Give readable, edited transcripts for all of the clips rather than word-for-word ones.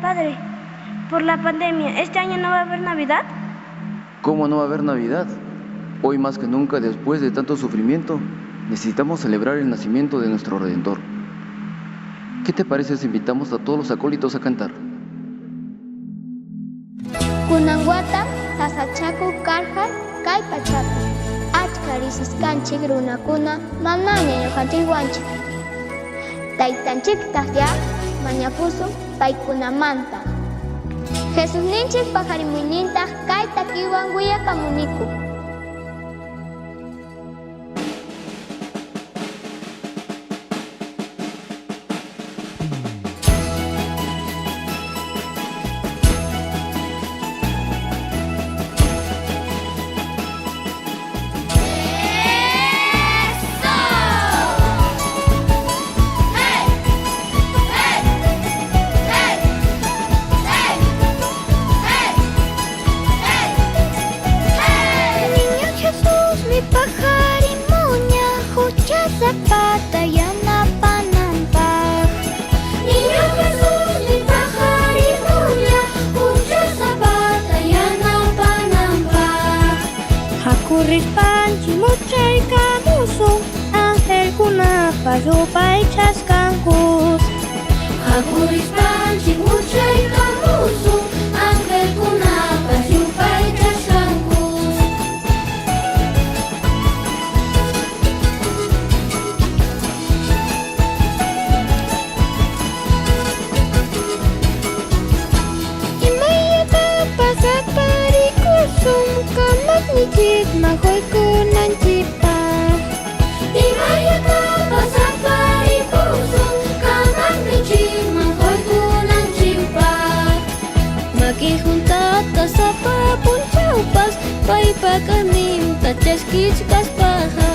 Padre, por la pandemia, ¿este año no va a haber Navidad? ¿Cómo no va a haber Navidad? Hoy más que nunca, después de tanto sufrimiento, necesitamos celebrar el nacimiento de nuestro Redentor. ¿Qué te parece si invitamos a todos los acólitos a cantar? Kunanguata, sasachaku karja, kay pachapi. Achka risiskanchik runakuna manaña ñuqanchikwanchik. Taytanchiktaqlla mañakusun paykunamanta. Jesusninchik paqarimuynintaq kay takiwan willakamuniku. Hakurrispanchik muchaykamusun angelkunapa yupay chaskankus. Hakurrispanchik muchaykamusun angelkunapa yupay chaskankus. Imayatapas aparikusun kamaknichik maquaykunanchikpaq. Imayatapas aparikusun kamaknichik maquaykunanchikpaq. Makijuntata sapapunchawpas paypa kaninta chaskichkaspaqa.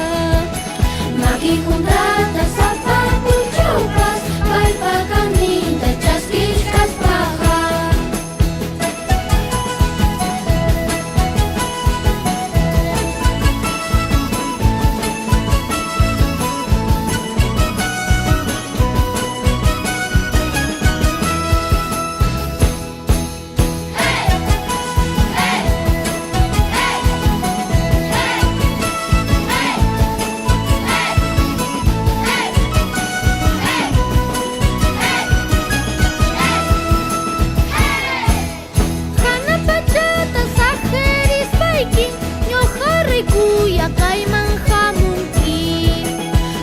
Makijuntata sapapunchawpas paypa kaninta chaskichkaspaqa. Kuya kayman hamunki.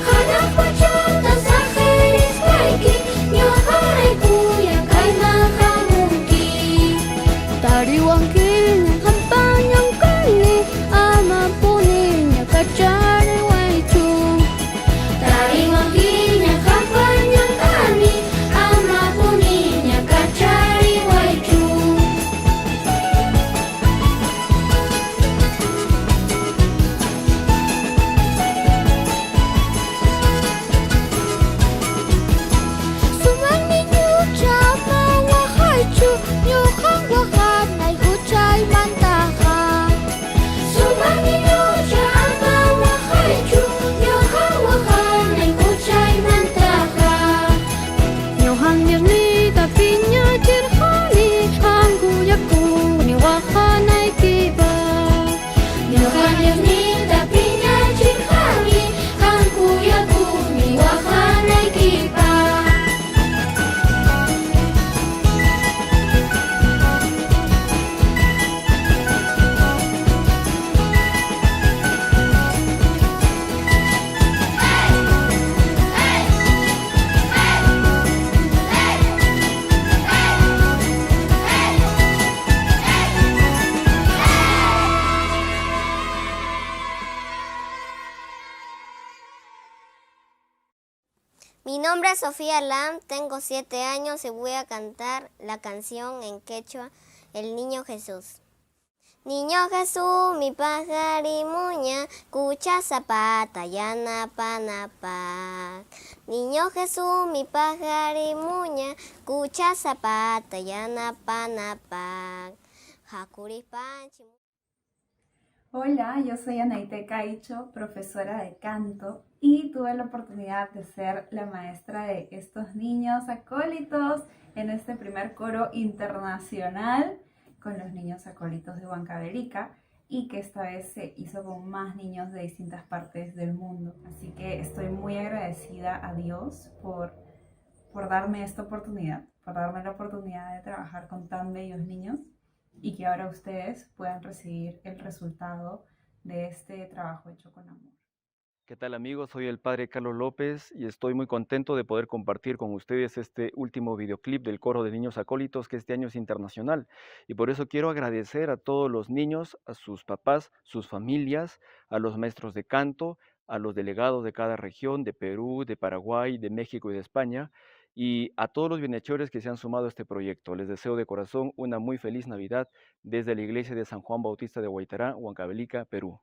Hanapachata sajerispaiki ñuqaraykuya kayman hamunki. Tariwankiña hampañankani ama puniña kachariwaychu. Tariwankiña hampañankani ama puniña kachariwaychu. Sumanmi ñucha ama waqaychu ñuqan waqanay huchaymantaqa. Sumanmi ñucha ama waqaychu ñuqan waqanay huchaymantaqa. Ñuqan Diosniyta piñachirqani hankuyakuni waqanaykipaq. Ñuqan Diosniyta piñachirqani hankuyakuni waqanaykipaq. Mi nombre es Sofía Lam, tengo 7 años y voy a cantar la canción en quechua El Niño Jesús. Niño Jesús, mi pajarimuña, cucha zapata, yanapanapac. Niño Jesús, mi pajarimuña, cucha zapata, yanapanapac. Hola, yo soy Anaite Caicho, profesora de canto, y tuve la oportunidad de ser la maestra de estos niños acólitos en este primer coro internacional con los niños acólitos de Huancavelica, y que esta vez se hizo con más niños de distintas partes del mundo. Así que estoy muy agradecida a Dios por darme esta oportunidad, por darme la oportunidad de trabajar con tan bellos niños y que ahora ustedes puedan recibir el resultado de este trabajo hecho con amor. ¿Qué tal amigos? Soy el padre Carlos López y estoy muy contento de poder compartir con ustedes este último videoclip del coro de niños acólitos que este año es internacional. Y por eso quiero agradecer a todos los niños, a sus papás, sus familias, a los maestros de canto, a los delegados de cada región, de Perú, de Paraguay, de México y de España, y a todos los bienhechores que se han sumado a este proyecto. Les deseo de corazón una muy feliz Navidad desde la iglesia de San Juan Bautista de Huaytará, Huancavelica, Perú.